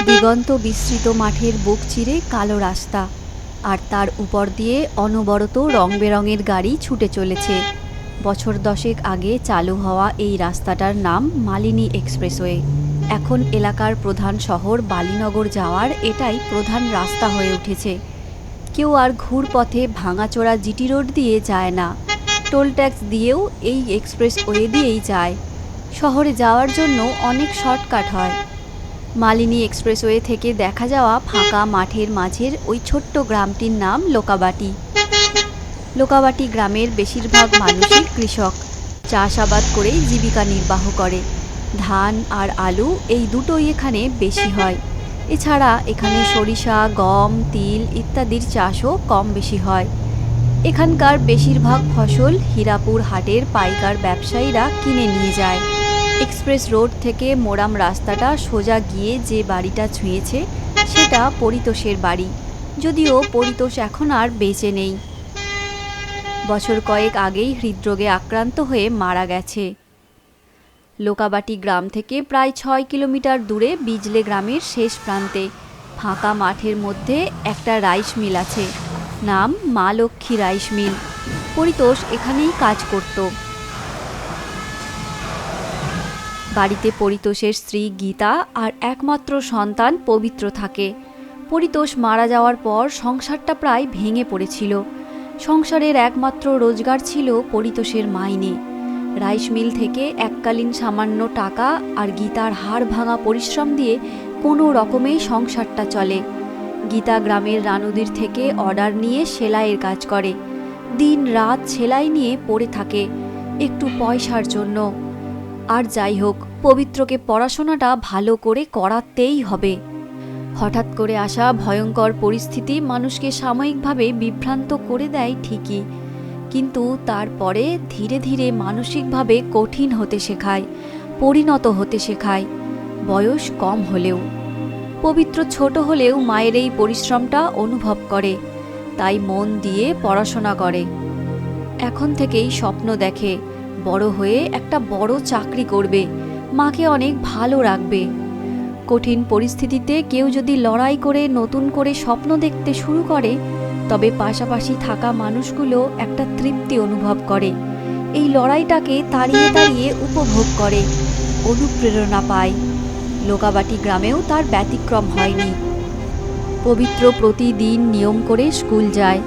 দিগন্ত বিস্তৃত মাঠের বুক চিরে কালো রাস্তা, আর তার উপর দিয়ে অনবরত রং বেরঙের গাড়ি ছুটে চলেছে। বছর দশেক আগে চালু হওয়া এই রাস্তাটার নাম মালিনী এক্সপ্রেসওয়ে। এখন এলাকার প্রধান শহর বালিনগর যাওয়ার এটাই প্রধান রাস্তা হয়ে উঠেছে। কেউ আর ঘুরপথে ভাঙাচোরা জিটি রোড দিয়ে যায় না, টোল ট্যাক্স দিয়েও এই এক্সপ্রেসওয়ে দিয়েই যায়। শহরে যাওয়ার জন্য অনেক শর্টকাট হয়। মালিনী এক্সপ্রেসওয়ে থেকে দেখা যাওয়া ফাঁকা মাঠের মাঝের ওই ছোট্ট গ্রামটির নাম লোকাবাটি। লোকাবাটি গ্রামের বেশিরভাগ মানুষই কৃষক, চাষাবাদ করেই জীবিকা নির্বাহ করে। ধান আর আলু এই দুটোই এখানে বেশি হয়। এছাড়া এখানে সরিষা, গম, তিল ইত্যাদির চাষও কম বেশি হয়। এখানকার বেশিরভাগ ফসল হীরাপুর হাটের পাইকার ব্যবসায়ীরা কিনে নিয়ে যায়। এক্সপ্রেস রোড থেকে মোরাম রাস্তাটা সোজা গিয়ে যে বাড়িটা ছুঁয়েছে সেটা পরিতোষের বাড়ি, যদিও পরিতোষ এখন আর বেঁচে নেই। বছর কয়েক আগেই হৃদরোগে আক্রান্ত হয়ে মারা গেছে। লোকাবাটি গ্রাম থেকে প্রায় 6 কিলোমিটার দূরে বিজলে গ্রামের শেষ প্রান্তে ফাঁকা মাঠের মধ্যে একটা রাইস মিল আছে, নাম মা লক্ষ্মী রাইস মিল। পরিতোষ এখানেই কাজ করত। বাড়িতে পরিতোষের স্ত্রী গীতা আর একমাত্র সন্তান পবিত্র থাকে। পরিতোষ মারা যাওয়ার পর সংসারটা প্রায় ভেঙে পড়েছিল। সংসারের একমাত্র রোজগার ছিল পরিতোষের মাইনে। রাইস মিল থেকে এককালীন সামান্য টাকা আর গীতার হাড় ভাঙা পরিশ্রম দিয়ে কোনো রকমেই সংসারটা চলে। গীতা গ্রামের রানুদির থেকে অর্ডার নিয়ে সেলাইয়ের কাজ করে। দিন রাত সেলাই নিয়ে পড়ে থাকে একটু পয়সার জন্য। আর যাই হোক, পবিত্রকে পড়াশোনাটা ভালো করে করাতেই হবে। হঠাৎ করে আসা ভয়ঙ্কর পরিস্থিতি মানুষকে সাময়িকভাবে বিভ্রান্ত করে দেয় ঠিকই, কিন্তু তারপরে ধীরে ধীরে মানসিকভাবে কঠিন হতে শেখায়, পরিণত হতে শেখায়, বয়স কম হলেও। পবিত্র ছোট হলেও মায়ের এই পরিশ্রমটা অনুভব করে, তাই মন দিয়ে পড়াশোনা করে। এখন থেকেই স্বপ্ন দেখে বড় হয়ে একটা বড় চাকরি করবে, মাকে অনেক ভালো রাখবে। কঠিন পরিস্থিতিতে কেউ যদি লড়াই করে নতুন করে স্বপ্ন দেখতে শুরু করে, তবে পাশাপাশি থাকা মানুষগুলো একটা তৃপ্তি অনুভব করে, এই লড়াইটাকে তাড়িয়ে তাড়িয়ে উপভোগ করে, অনুপ্রেরণা পায়। লোকাবাটি গ্রামেও তার ব্যতিক্রম হয়নি। পবিত্র প্রতিদিন নিয়ম করে স্কুল যায়।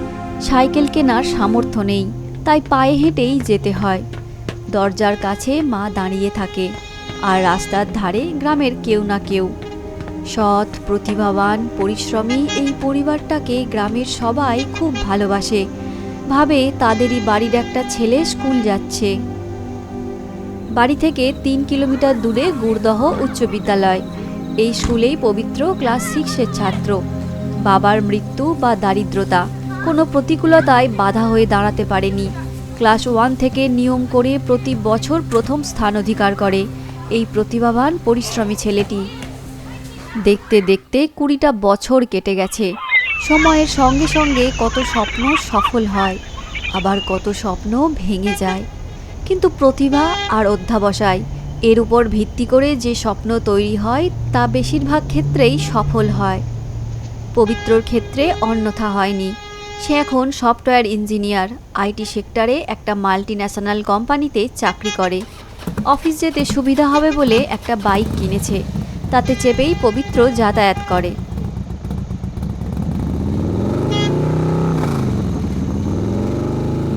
সাইকেল কেনার সামর্থ্য নেই, তাই পায়ে হেঁটেই যেতে হয়। দরজার কাছে মা দাঁড়িয়ে থাকে, আর রাস্তার ধারে গ্রামের কেউ না কেউ। সৎ, প্রতিভাবান, পরিশ্রমী এই পরিবারটাকে গ্রামের সবাই খুব ভালোবাসে, ভাবে তাদেরই বাড়ির একটা ছেলে স্কুল যাচ্ছে। বাড়ি থেকে 3 কিলোমিটার দূরে গুড়দহ উচ্চ বিদ্যালয়। এই স্কুলেই পবিত্র ক্লাস 6-এর ছাত্র। বাবার মৃত্যু বা দারিদ্রতা কোনো প্রতিকূলতায় বাধা হয়ে দাঁড়াতে পারেনি। ক্লাস 1 থেকে নিয়ম করে প্রতি বছর প্রথম স্থান অধিকার করে এই প্রতিভাবান পরিশ্রমী ছেলেটি। দেখতে দেখতে 20টা বছর কেটে গেছে। সময়ের সঙ্গে সঙ্গে কত স্বপ্ন সফল হয়, আবার কত স্বপ্ন ভেঙে যায়। কিন্তু প্রতিভা আর অধ্যবসায় এর উপর ভিত্তি করে যে স্বপ্ন তৈরি হয় তা বেশিরভাগ ক্ষেত্রেই সফল হয়। পবিত্রর ক্ষেত্রে অন্যথা হয়নি। সে এখন সফটওয়্যার ইঞ্জিনিয়ার, আইটি সেক্টরে একটা মাল্টিন্যাশনাল কোম্পানিতে চাকরি করে। অফিস যেতে সুবিধা হবে বলে একটা বাইক কিনেছে, তাতে চেপেই পবিত্র যাতায়াত করে।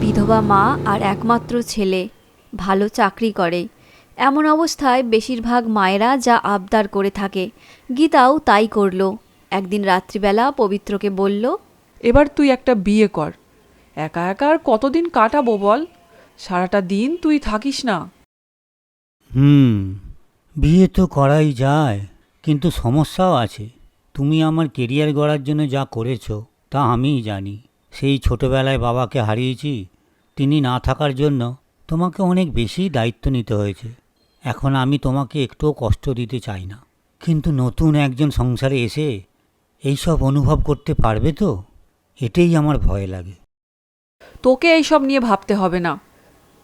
বিধবা মা আর একমাত্র ছেলে, ভালো চাকরি করে। এমন অবস্থায় বেশিরভাগ মায়েরা যা আবদার করে থাকে, গীতাও তাই করল। একদিন রাত্রিবেলা পবিত্রকে বলল, এবার তুই একটা বিয়ে কর। একা একা আর কতদিন কাটাবো বল? সারাটা দিন তুই থাকিস না। বিয়ে তো করাই যায়, কিন্তু সমস্যাও আছে। তুমি আমার কেরিয়ার গড়ার জন্য যা করেছো তা আমিই জানি। সেই ছোটবেলায় বাবাকে হারিয়েছি, তিনি না থাকার জন্য তোমাকে অনেক বেশি দায়িত্ব নিতে হয়েছে। এখন আমি তোমাকে একটুও কষ্ট দিতে চাই না, কিন্তু নতুন একজন সংসারে এসে এইসব অনুভব করতে পারবে তো? এটাই আমার ভয় লাগে। তোকে এইসব নিয়ে ভাবতে হবে না।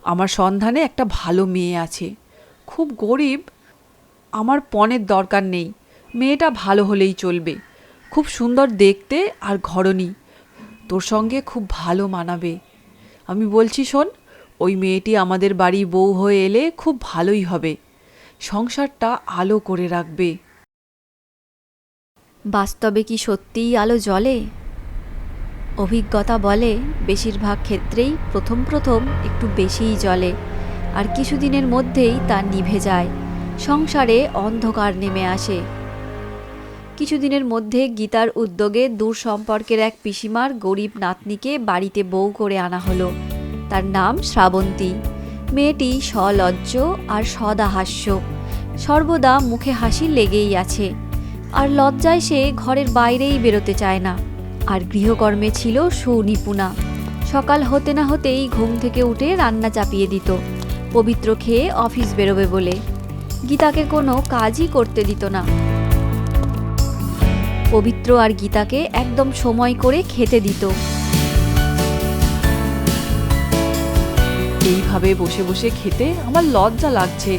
আমার সন্ধানে একটা ভালো মেয়ে আছে, খুব গরিব। আমার পণের দরকার নেই, মেয়েটা ভালো হলেই চলবে, খুব সুন্দর দেখতে আর ঘরণী, তোর সঙ্গে খুব ভালো মানাবে। আমি বলছি শোন, ওই মেয়েটি আমাদের বাড়ি বউ হয়ে এলে খুব ভালোই হবে, সংসারটা আলো করে রাখবে। বাস্তবে কি সত্যিই আলো জ্বলে? অভিজ্ঞতা বলে বেশিরভাগ ক্ষেত্রেই প্রথম প্রথম একটু বেশিই জ্বলে, আর কিছুদিনের মধ্যেই তা নিভে যায়। সংসারে অন্ধকার নেমে আসে। কিছুদিনের মধ্যে গীতার উদ্যোগে দূর সম্পর্কের এক পিসিমার গরিব নাতনিকে বাড়িতে বউ করে আনা হলো। তার নাম শ্রাবন্তী। মেয়েটি সলজ্জ আর সদাহাস্য, সর্বদা মুখে হাসি লেগেই আছে, আর লজ্জায় সে ঘরের বাইরেই বেরোতে চায় না। আর গৃহকর্মে ছিল সুনিপুণা। সকাল হতে না হতেই ঘুম থেকে উঠে রান্না চাপিয়ে দিত, পবিত্র খেয়ে অফিস বেরোবে বলে। গীতাকে কোনো কাজই করতে দিত না। পবিত্র আর গীতাকে একদম সময় করে খেতে দিত। এইভাবে বসে বসে খেতে আমার লজ্জা লাগছে,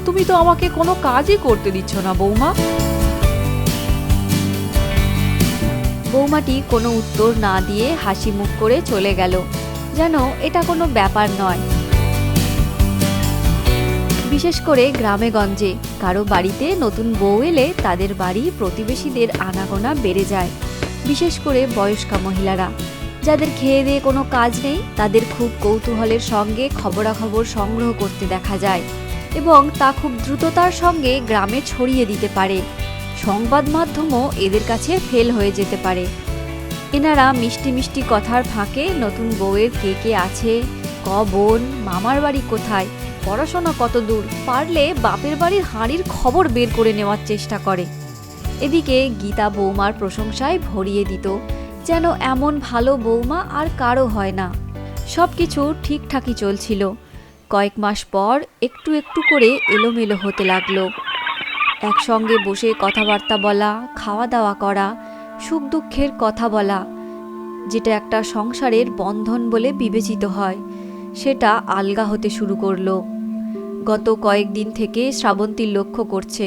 তুমি তো আমাকে কোনো কাজই করতে দিচ্ছ না বৌমা। বৌমাটি কোনো উত্তর না দিয়ে হাসি মুখ করে চলে গেল, যেন এটা কোনো ব্যাপার নয়। বিশেষ করে গ্রামে গঞ্জে কারো বাড়িতে নতুন বউ এলে তাদের বাড়ি প্রতিবেশীদের আনাগোনা বেড়ে যায়। বিশেষ করে বয়স্কা মহিলারা, যাদের খেয়ে দিয়ে কোনো কাজ নেই, তাদের খুব কৌতূহলের সঙ্গে খবরাখবর সংগ্রহ করতে দেখা যায়, এবং তা খুব দ্রুততার সঙ্গে গ্রামে ছড়িয়ে দিতে পারে। সংবাদ মাধ্যমও এদের কাছে ফেল হয়ে যেতে পারে। এনারা মিষ্টি মিষ্টি কথার ফাঁকে নতুন বউয়ের কে কে আছে, ক বোন, মামার বাড়ি কোথায়, পড়াশোনা কত দূর, পারলে বাপের বাড়ির হাঁড়ির খবর বের করে নেওয়ার চেষ্টা করে। এদিকে গীতা বৌমার প্রশংসায় ভরিয়ে দিত, যেন এমন ভালো বৌমা আর কারো হয় না। সব কিছু ঠিকঠাকই চলছিল। কয়েক মাস পর একটু একটু করে এলোমেলো হতে লাগলো। একসঙ্গে বসে কথাবার্তা বলা, খাওয়া দাওয়া করা, সুখ দুঃখের কথা বলা, যেটা একটা সংসারের বন্ধন বলে বিবেচিত হয়, সেটা আলগা হতে শুরু করলো। গত কয়েকদিন থেকে শ্রাবন্তী লক্ষ্য করছে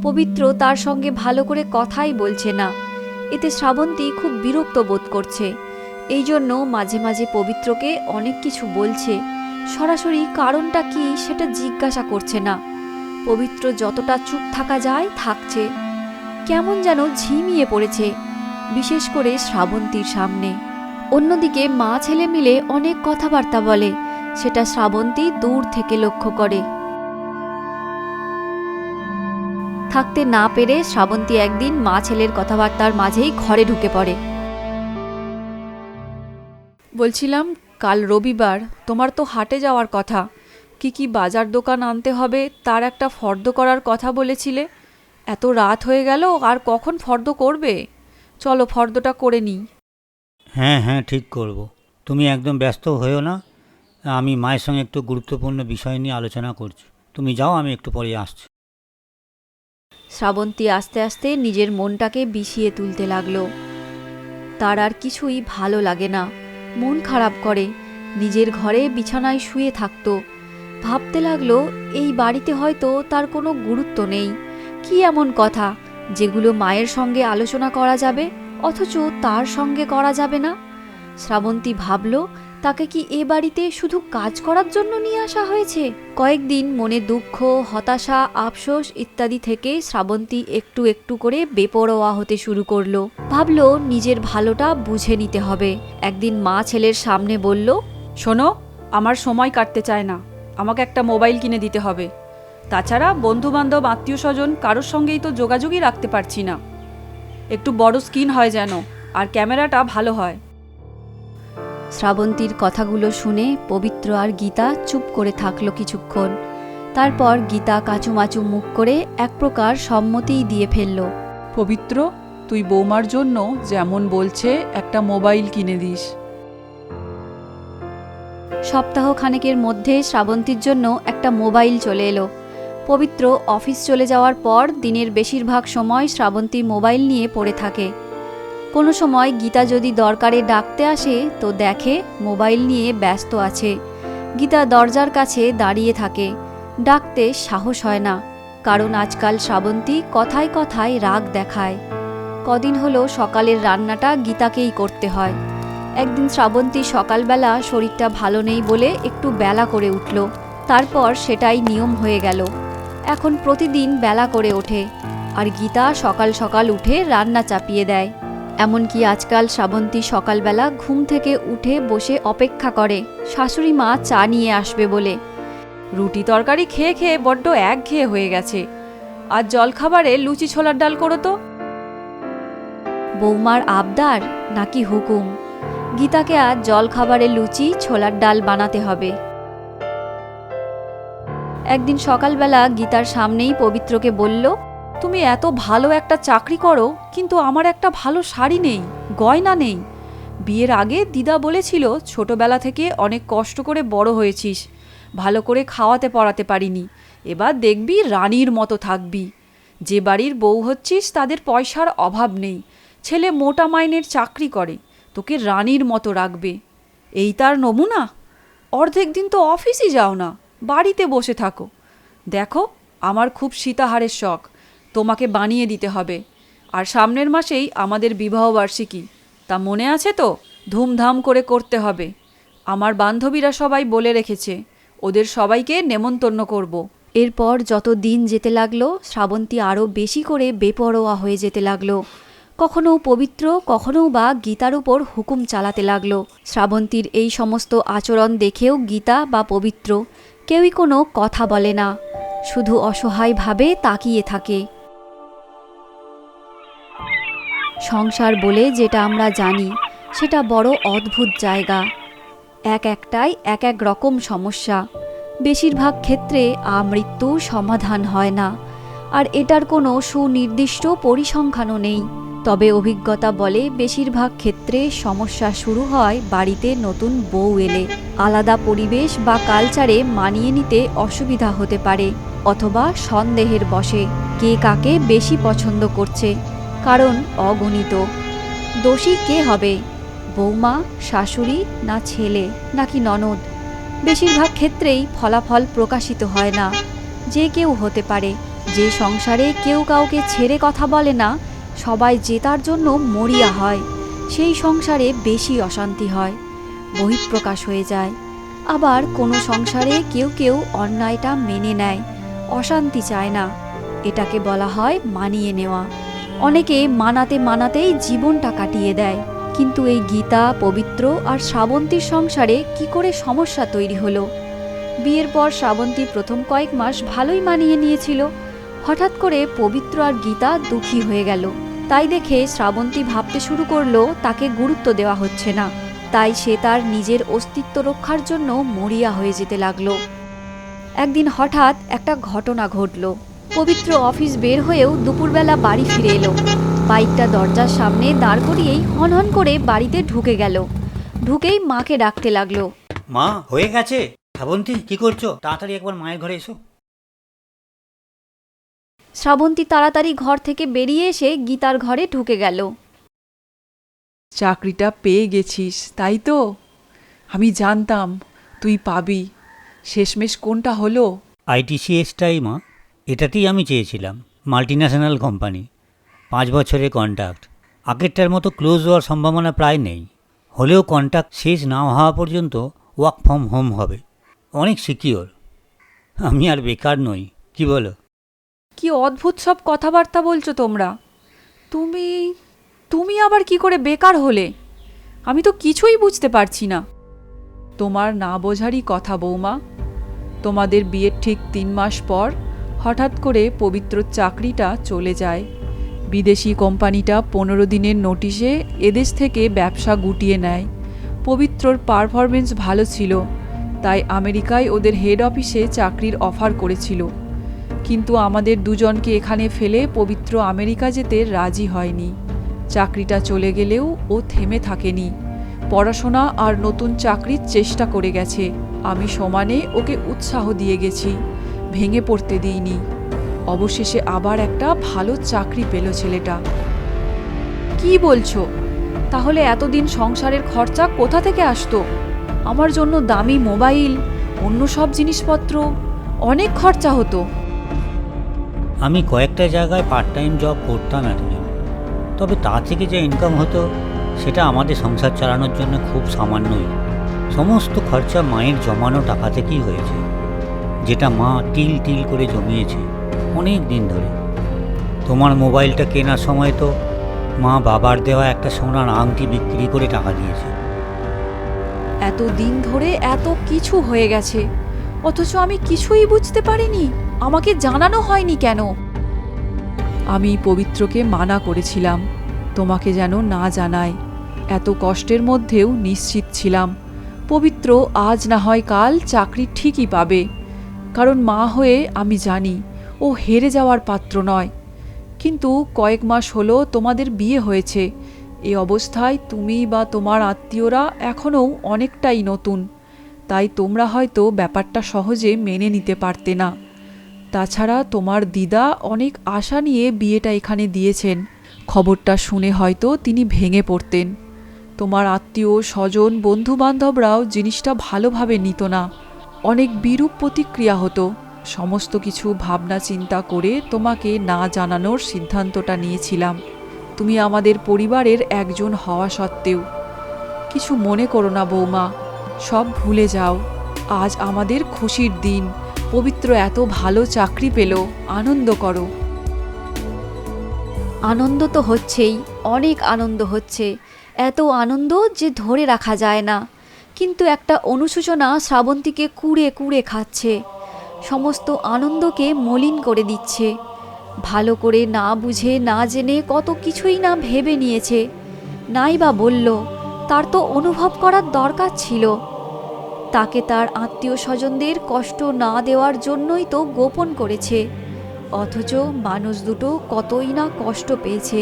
পবিত্র তার সঙ্গে ভালো করে কথাই বলছে না। এতে শ্রাবন্তী খুব বিরক্ত বোধ করছে। এই জন্য মাঝে মাঝে পবিত্রকে অনেক কিছু বলছে, সরাসরি কারণটা কি সেটা জিজ্ঞাসা করছে না। পবিত্র যতটা চুপ থাকা যায় থাকছে, কেমন যেন ঝিমিয়ে পড়েছে, বিশেষ করে শ্রাবন্তীর সামনে। অন্যদিকে মা ছেলে মিলে অনেক কথাবার্তা বলে, সেটা শ্রাবন্তী দূর থেকে লক্ষ্য করে। থাকতে না পেরে শ্রাবন্তী একদিন মা ছেলের কথাবার্তার মাঝেই ঘরে ঢুকে পড়ে। বলছিলাম, কাল রবিবার, তোমার তো হাটে যাওয়ার কথা, কি কি বাজার দোকান আনতে হবে তার একটা ফর্দ করার কথা বলেছিলে। এত রাত হয়ে গেল, আর কখন ফর্দ করবে? চলো ফর্দটা করে নিই। হ্যাঁ হ্যাঁ, ঠিক করব। তুমি একদম ব্যস্ত হয়েও না, আমি মায়ের সঙ্গে একটু গুরুত্বপূর্ণ বিষয় নিয়ে আলোচনা করছি। তুমি যাও, আমি একটু পরে আসছি। শ্রাবন্তী আস্তে আস্তে নিজের মনটাকে বিষিয়ে তুলতে লাগলো। তার আর কিছুই ভালো লাগে না, মন খারাপ করে। নিজের ঘরে বিছানায় শুয়ে থাকতো। ভাবতে লাগলো, এই বাড়িতে হয়তো তার কোনো গুরুত্ব নেই। কি এমন কথা যেগুলো মায়ের সঙ্গে আলোচনা করা যাবে, অথচ তার সঙ্গে করা যাবে না? শ্রাবন্তী ভাবল, তাকে কি এ বাড়িতে শুধু কাজ করার জন্য নিয়ে আসা হয়েছে? কয়েকদিন মনে দুঃখ, হতাশা, আফসোস ইত্যাদি থেকে শ্রাবন্তী একটু একটু করে বেপরোয়া হতে শুরু করলো। ভাবল নিজের ভালোটা বুঝে নিতে হবে। একদিন মা ছেলের সামনে বলল, শোনো, আমার সময় কাটতে চায় না, আমাকে একটা মোবাইল কিনে দিতে হবে। তাছাড়া বন্ধুবান্ধব, আত্মীয় স্বজন কারোর সঙ্গেই তো যোগাযোগই রাখতে পারছি না। একটু বড় স্ক্রিন হয় যেন, আর ক্যামেরাটা ভালো হয়। শ্রাবন্তীর কথাগুলো শুনে পবিত্র আর গীতা চুপ করে থাকলো কিছুক্ষণ। তারপর গীতা কাচুমাচু মুখ করে এক প্রকার সম্মতিই দিয়ে ফেলল। পবিত্র, তুই বৌমার জন্য যেমন বলছে একটা মোবাইল কিনে দিস। সপ্তাহখানেকের মধ্যে শ্রাবন্তীর জন্য একটা মোবাইল চলে এলো। পবিত্র অফিস চলে যাওয়ার পর দিনের বেশিরভাগ সময় শ্রাবন্তী মোবাইল নিয়ে পড়ে থাকে। কোনো সময় গীতা যদি দরকারে ডাকতে আসে তো দেখে মোবাইল নিয়ে ব্যস্ত আছে। গীতা দরজার কাছে দাঁড়িয়ে থাকে, ডাকতে সাহস হয় না। কারণ আজকাল শ্রাবন্তী কথায় কথায় রাগ দেখায়। কদিন হলো সকালের রান্নাটা গীতাকেই করতে হয়। একদিন শ্রাবন্তী সকালবেলা শরীরটা ভালো নেই বলে একটু বেলা করে উঠল। তারপর সেটাই নিয়ম হয়ে গেল। এখন প্রতিদিন বেলা করে ওঠে, আর গীতা সকাল সকাল উঠে রান্না চাপিয়ে দেয়। এমনকি আজকাল শ্রাবন্তী সকালবেলা ঘুম থেকে উঠে বসে অপেক্ষা করে শাশুড়ি মা চা নিয়ে আসবে বলে। রুটি তরকারি খেয়ে খেয়ে বড্ড একঘেয়ে হয়ে গেছে। আর জলখাবারে লুচি ছোলার ডাল করো তো। বৌমার আবদার নাকি হুকুম? গীতাকে আজ জলখাবারে লুচি ছোলার ডাল বানাতে হবে। একদিন সকালবেলা গীতার সামনেই পবিত্রকে বলল, তুমি এত ভালো একটা চাকরি করো, কিন্তু আমার একটা ভালো শাড়ি নেই, গয়না নেই। বিয়ের আগে দিদা বলেছিল ছোটবেলা থেকে অনেক কষ্ট করে বড় হয়েছিস, ভালো করে খাওয়াতে পড়াতে পারিনি, এবার দেখবি রানীর মতো থাকবি। যে বাড়ির বউ হচ্ছিস তাদের পয়সার অভাব নেই, ছেলে মোটা মাইনের চাকরি করে, তোকে রানীর মতো রাখবে। এই তার নমুনা? অর্ধেক দিন তো অফিসই যাও না, বাড়িতে বসে থাকো। দেখো, আমার খুব সীতাহারের শখ, তোমাকে বানিয়ে দিতে হবে। আর সামনের মাসেই আমাদের বিবাহবার্ষিকী, তা মনে আছে তো? ধুমধাম করে করতে হবে। আমার বান্ধবীরা সবাই বলে রেখেছে, ওদের সবাইকে নেমন্তন্ন করব। এরপর যত দিন যেতে লাগলো শ্রাবন্তী আরও বেশি করে বেপরোয়া হয়ে যেতে লাগলো। কখনো পবিত্র, কখনো বা গীতার উপর হুকুম চালাতে লাগলো। শ্রাবন্তীর এই সমস্ত আচরণ দেখেও গীতা বা পবিত্র কেউই কোনো কথা বলে না, শুধু অসহায়ভাবে তাকিয়ে থাকে। সংসার বলে যেটা আমরা জানি সেটা বড় অদ্ভুত জায়গা। একটাই এক এক রকম সমস্যা। বেশিরভাগ ক্ষেত্রে আমৃত্যু সমাধান হয় না, আর এটার কোনো সুনির্দিষ্ট পরিসংখ্যানও নেই। তবে অভিজ্ঞতা বলে বেশিরভাগ ক্ষেত্রে সমস্যা শুরু হয় বাড়িতে নতুন বউ এলে। আলাদা পরিবেশ বা কালচারে মানিয়ে নিতে অসুবিধা হতে পারে, অথবা সন্দেহের বশে কে কাকে বেশি পছন্দ করছে, কারণ অগণিত। দোষী কে হবে? বৌমা, শাশুড়ি, না ছেলে, নাকি ননদ? বেশিরভাগ ক্ষেত্রেই ফলাফল প্রকাশিত হয় না। যে কেউ হতে পারে। যে সংসারে কেউ কাউকে ছেড়ে কথা বলে না, সবাই জেতার জন্য মরিয়া হয়, সেই সংসারে বেশি অশান্তি হয়, বহিঃপ্রকাশ হয়ে যায়। আবার কোনো সংসারে কেউ কেউ অন্যায়টা মেনে নেয়, অশান্তি চায় না। এটাকে বলা হয় মানিয়ে নেওয়া। অনেকে মানাতে মানাতেই জীবনটা কাটিয়ে দেয়। কিন্তু এই গীতা, পবিত্র আর শ্রাবন্তীর সংসারে কি করে সমস্যা তৈরি হলো? বিয়ের পর শ্রাবন্তী প্রথম কয়েক মাস ভালোই মানিয়ে নিয়েছিল। হঠাৎ করে পবিত্র আর গীতা দুঃখী হয়ে গেল। তাই দেখে শ্রাবন্তী ভাবতে শুরু করলো তাকে গুরুত্ব দেওয়া হচ্ছে না। তাই সে তার নিজের অস্তিত্ব রক্ষার জন্য মরিয়া হয়ে যেতে লাগলো। একদিন হঠাৎ একটা ঘটনা ঘটল। পবিত্র অফিস বের হয়েও দুপুরবেলা বাড়ি ফিরে এলো। বাইকটা দরজার সামনে দাঁড় করিয়েই হনহন করে বাড়িতে ঢুকে গেল। ঢুকেই মাকে ডাকতে লাগলো, মা, হয়ে গেছে। শ্রাবন্তী, কি করছো? তাড়াতাড়ি একবার মায়ের ঘরে এসো। শ্রাবন্তী তাড়াতাড়ি ঘর থেকে বেরিয়ে এসে গীতার ঘরে ঢুকে গেল। চাকরিটা পেয়ে গেছিস, তাই তো? আমি জানতাম তুই পাবি। শেষমেশ কোনটা হলো? ITCSটাই মা, এটাতেই আমি চেয়েছিলাম। মাল্টিন্যাশনাল কোম্পানি, 5 বছরের কন্ট্রাক্ট। আগেরটার মতো ক্লোজ হওয়ার সম্ভাবনা প্রায় নেই, হলেও কন্ট্রাক্ট শেষ না হওয়া পর্যন্ত ওয়ার্ক ফ্রম হোম হবে। অনেক সিকিওর। আমি আর বেকার নই, কি বলো? কি অদ্ভুত সব কথাবার্তা বলছো তোমরা। তুমি তুমি আবার কি করে বেকার হলে? আমি তো কিছুই বুঝতে পারছি না। তোমার না বোঝারই কথা বৌমা। তোমাদের বিয়ের ঠিক 3 মাস পর হঠাৎ করে পবিত্র চাকরিটা চলে যায়। বিদেশি কোম্পানিটা 15 দিনের নোটিশে এদেশ থেকে ব্যবসা গুটিয়ে নেয়। পবিত্রর পারফরমেন্স ভালো ছিল, তাই আমেরিকায় ওদের হেড অফিসে চাকরির অফার করেছিল। কিন্তু আমাদের দুজনকে এখানে ফেলে পবিত্র আমেরিকা যেতে রাজি হয়নি। চাকরিটা চলে গেলেও ও থেমে থাকেনি, পড়াশোনা আর নতুন চাকরির চেষ্টা করে গেছে। আমি সমানে ওকে উৎসাহ দিয়ে গেছি, ভেঙে পড়তে দিইনি। অবশেষে আবার একটা ভালো চাকরি পেল ছেলেটা। কি বলছো? তাহলে এতদিন সংসারের খরচা কোথা থেকে আসতো? আমার জন্য দামি মোবাইল, অন্য সব জিনিসপত্র, অনেক খরচা হতো। আমি কয়েকটা জায়গায় পার্ট টাইম জব করতাম এতদিন, তবে তা থেকে যে ইনকাম হতো সেটা আমাদের সংসার চালানোর জন্য খুব সামান্যই। সমস্ত খরচা মায়ের জমানো টাকা থেকেই হয়েছে, যেটা মা তিল তিল করে জমিয়েছে অনেক দিন ধরে। তোমার মোবাইলটা কেনার সময় তো মা বাবার দেওয়া একটা সোনার আংটি বিক্রি করে টাকা দিয়েছে। এত দিন ধরে এত কিছু হয়ে গেছে, অথচ আমি কিছুই বুঝতে পারিনি। আমাকে জানানো হয়নি কেন? আমি পবিত্রকে মানা করেছিলাম তোমাকে যেন না জানায়। এত কষ্টের মধ্যেও নিশ্চিত ছিলাম পবিত্র আজ না হয় কাল চাকরি ঠিকই পাবে, কারণ মা হয়ে আমি জানি ও হেরে যাওয়ার পাত্র নয়। কিন্তু কয়েক মাস হলো তোমাদের বিয়ে হয়েছে, এই অবস্থায় তুমি বা তোমার আত্মীয়রা এখনও অনেকটাই নতুন, তাই তোমরা হয়তো ব্যাপারটা সহজে মেনে নিতে পারতে না। তাছাড়া তোমার দিদা অনেক আশা নিয়ে বিয়েটা এখানে দিয়েছেন, খবরটা শুনে হয়তো তিনি ভেঙে পড়তেন। তোমার আত্মীয় স্বজন বন্ধুবান্ধবরাও জিনিসটা ভালোভাবে নিত না, অনেক বিরূপ প্রতিক্রিয়া হতো। সমস্ত কিছু ভাবনা চিন্তা করে তোমাকে না জানানোর সিদ্ধান্তটা নিয়েছিলাম, তুমি আমাদের পরিবারের একজন হওয়া সত্ত্বেও। কিছু মনে করো না বৌমা, সব ভুলে যাও। আজ আমাদের খুশির দিন, পবিত্র এত ভালো চাকরি পেল, আনন্দ করো। আনন্দ তো হচ্ছেই, অনেক আনন্দ হচ্ছে, এত আনন্দ যে ধরে রাখা যায় না। কিন্তু একটা অনুশোচনা শ্রাবন্তীকে কুড়ে কুড়ে খাচ্ছে, সমস্ত আনন্দকে মলিন করে দিচ্ছে। ভালো করে না বুঝে না জেনে কত কিছুই না ভেবে নিয়েছে, নাই বা বলল। তার তো অনুভব করার দরকার ছিল। তাকে তার আত্মীয় স্বজনদের কষ্ট না দেওয়ার জন্যই তো গোপন করেছে, অথচ মানুষ দুটো কতই না কষ্ট পেয়েছে,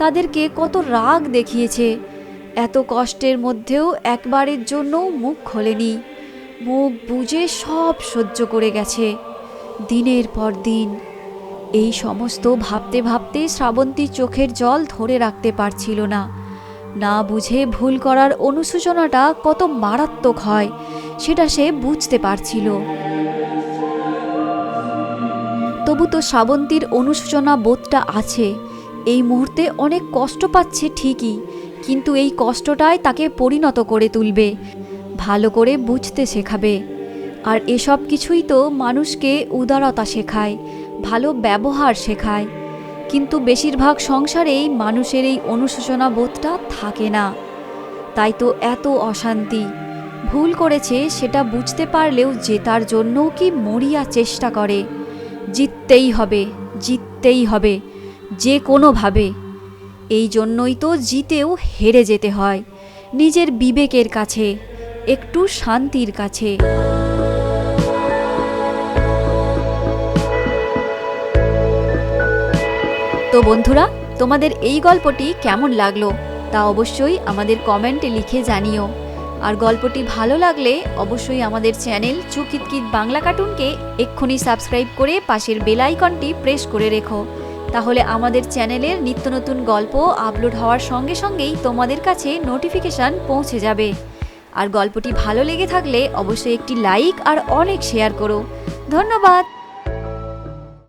তাদেরকে কত রাগ দেখিয়েছে। এত কষ্টের মধ্যেও একবারের জন্য মুখ খোলেনি, মুখ বুজে সব সহ্য করে গেছে দিনের পর দিন। এই সমস্ত ভাবতে ভাবতে শ্রাবন্তী চোখের জল ধরে রাখতে পারছিল না। না বুঝে ভুল করার অনুশোচনাটা কত মারাত্মক হয় সেটা সে বুঝতে পারছিল। তবু তো শ্রাবন্তীর অনুশোচনা বোধটা আছে। এই মুহূর্তে অনেক কষ্ট পাচ্ছে ঠিকই, কিন্তু এই কষ্টটাই তাকে পরিণত করে তুলবে, ভালো করে বুঝতে শেখাবে। আর এসব কিছুই তো মানুষকে উদারতা শেখায়, ভালো ব্যবহার শেখায়। কিন্তু বেশিরভাগ সংসারেই মানুষের এই অনুশোচনা বোধটা থাকে না, তাই তো এত অশান্তি। ভুল করেছে সেটা বুঝতে পারলেও জেতার জন্য কি মরিয়া চেষ্টা করে। জিততেই হবে, জিততেই হবে, যে কোনোভাবে। এই জন্যই তো জিতেও হেরে যেতে হয়, নিজের বিবেকের কাছে, একটু শান্তির কাছে। তো বন্ধুরা, তোমাদের এই গল্পটি কেমন লাগলো তা অবশ্যই আমাদের কমেন্টে লিখে জানিও। আর গল্পটি ভালো লাগলে অবশ্যই আমাদের চ্যানেল চুকিতকিত বাংলা কার্টুনকে এক্ষুনি সাবস্ক্রাইব করে পাশের বেল আইকনটি প্রেস করে রেখো, তাহলে আমাদের চ্যানেলের নিত্য নতুন গল্প আপলোড হওয়ার সঙ্গে সঙ্গেই তোমাদের কাছে নোটিফিকেশান পৌঁছে যাবে। আর গল্পটি ভালো লেগে থাকলে অবশ্যই একটি লাইক আর অনেক শেয়ার করো। ধন্যবাদ।